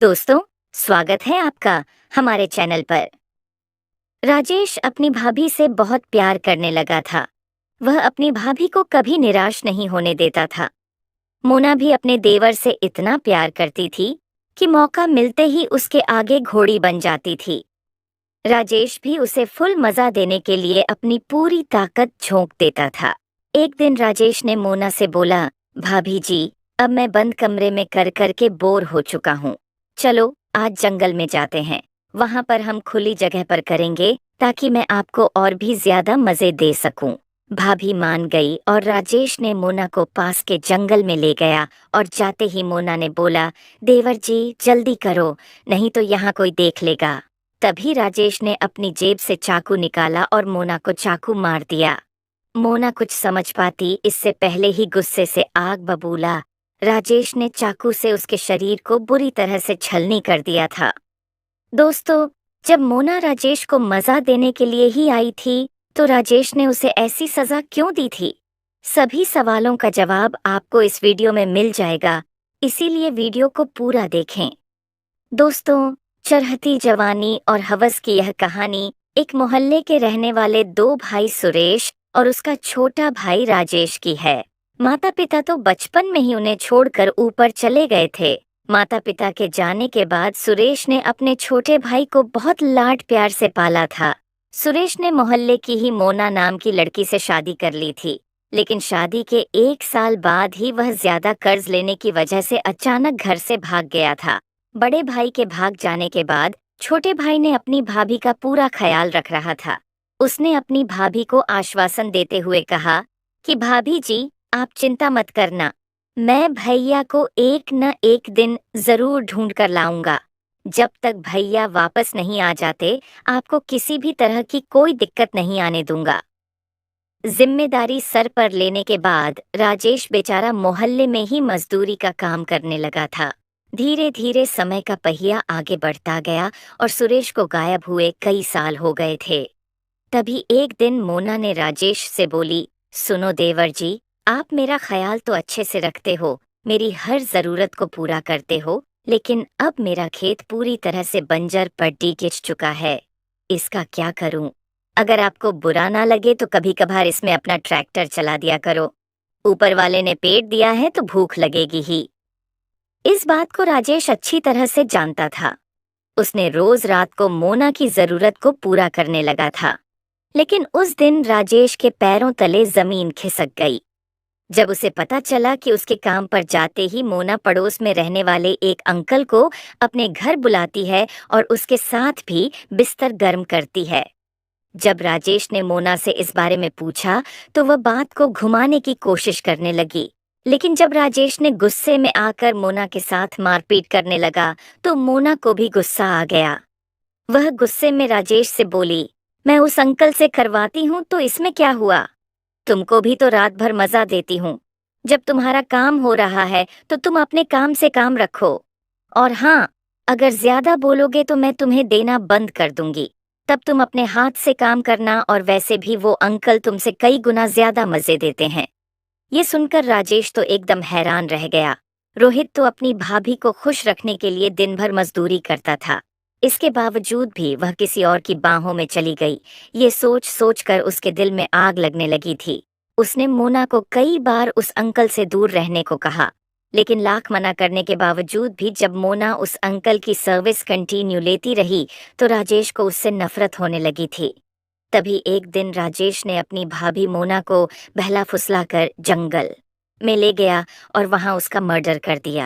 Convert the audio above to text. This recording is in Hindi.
दोस्तों, स्वागत है आपका हमारे चैनल पर। राजेश अपनी भाभी से बहुत प्यार करने लगा था। वह अपनी भाभी को कभी निराश नहीं होने देता था। मोना भी अपने देवर से इतना प्यार करती थी कि मौका मिलते ही उसके आगे घोड़ी बन जाती थी। राजेश भी उसे फुल मजा देने के लिए अपनी पूरी ताकत झोंक देता था। एक दिन राजेश ने मोना से बोला, भाभी जी, अब मैं बंद कमरे में कर कर के बोर हो चुका हूँ। चलो आज जंगल में जाते हैं। वहां पर हम खुली जगह पर करेंगे ताकि मैं आपको और भी ज्यादा मजे दे सकूं। भाभी मान गई और राजेश ने मोना को पास के जंगल में ले गया और जाते ही मोना ने बोला, देवर जी जल्दी करो, नहीं तो यहाँ कोई देख लेगा। तभी राजेश ने अपनी जेब से चाकू निकाला और मोना को चाकू मार दिया। मोना कुछ समझ पाती इससे पहले ही गुस्से से आग बबूला। राजेश ने चाकू से उसके शरीर को बुरी तरह से छलनी कर दिया था। दोस्तों, जब मोना राजेश को मजा देने के लिए ही आई थी, तो राजेश ने उसे ऐसी सजा क्यों दी थी? सभी सवालों का जवाब आपको इस वीडियो में मिल जाएगा, इसीलिए वीडियो को पूरा देखें। दोस्तों, चढ़ती जवानी और हवस की यह कहानी एक मोहल्ले के रहने वाले दो भाई सुरेश और उसका छोटा भाई राजेश की है। माता पिता तो बचपन में ही उन्हें छोड़कर ऊपर चले गए थे। माता पिता के जाने के बाद सुरेश ने अपने छोटे भाई को बहुत लाड प्यार से पाला था। सुरेश ने मोहल्ले की ही मोना नाम की लड़की से शादी कर ली थी, लेकिन शादी के 1 साल बाद ही वह ज्यादा कर्ज लेने की वजह से अचानक घर से भाग गया था। बड़े भाई के भाग जाने के बाद छोटे भाई ने अपनी भाभी का पूरा ख्याल रख रहा था। उसने अपनी भाभी को आश्वासन देते हुए कहा कि भाभी जी, आप चिंता मत करना, मैं भैया को एक न एक दिन जरूर ढूंढ कर लाऊंगा। जब तक भैया वापस नहीं आ जाते, आपको किसी भी तरह की कोई दिक्कत नहीं आने दूंगा। जिम्मेदारी सर पर लेने के बाद राजेश बेचारा मोहल्ले में ही मजदूरी का काम करने लगा था। धीरे धीरे समय का पहिया आगे बढ़ता गया और सुरेश को गायब हुए कई साल हो गए थे। तभी एक दिन मोना ने राजेश से बोली, सुनो देवर जी, आप मेरा ख्याल तो अच्छे से रखते हो, मेरी हर जरूरत को पूरा करते हो, लेकिन अब मेरा खेत पूरी तरह से बंजर पट्टी गिर चुका है। इसका क्या करूं? अगर आपको बुरा ना लगे तो कभी कभार इसमें अपना ट्रैक्टर चला दिया करो। ऊपर वाले ने पेट दिया है तो भूख लगेगी ही। इस बात को राजेश अच्छी तरह से जानता था। उसने रोज रात को मोना की जरूरत को पूरा करने लगा था। लेकिन उस दिन राजेश के पैरों तले जमीन खिसक गई जब उसे पता चला कि उसके काम पर जाते ही मोना पड़ोस में रहने वाले एक अंकल को अपने घर बुलाती है और उसके साथ भी बिस्तर गर्म करती है। जब राजेश ने मोना से इस बारे में पूछा तो वह बात को घुमाने की कोशिश करने लगी, लेकिन जब राजेश ने गुस्से में आकर मोना के साथ मारपीट करने लगा तो मोना को भी गुस्सा आ गया। वह गुस्से में राजेश से बोली, मैं उस अंकल से करवाती हूँ तो इसमें क्या हुआ? तुमको भी तो रात भर मजा देती हूँ। जब तुम्हारा काम हो रहा है तो तुम अपने काम से काम रखो। और हाँ, अगर ज्यादा बोलोगे तो मैं तुम्हें देना बंद कर दूंगी। तब तुम अपने हाथ से काम करना, और वैसे भी वो अंकल तुमसे कई गुना ज्यादा मजे देते हैं। ये सुनकर राजेश तो एकदम हैरान रह गया। रोहित तो अपनी भाभी को खुश रखने के लिए दिन भर मजदूरी करता था, इसके बावजूद भी वह किसी और की बाहों में चली गई। ये सोच सोच कर उसके दिल में आग लगने लगी थी। उसने मोना को कई बार उस अंकल से दूर रहने को कहा, लेकिन लाख मना करने के बावजूद भी जब मोना उस अंकल की सर्विस कंटिन्यू लेती रही तो राजेश को उससे नफरत होने लगी थी। तभी एक दिन राजेश ने अपनी भाभी मोना को बहला फुसलाकर जंगल में ले गया और वहां उसका मर्डर कर दिया।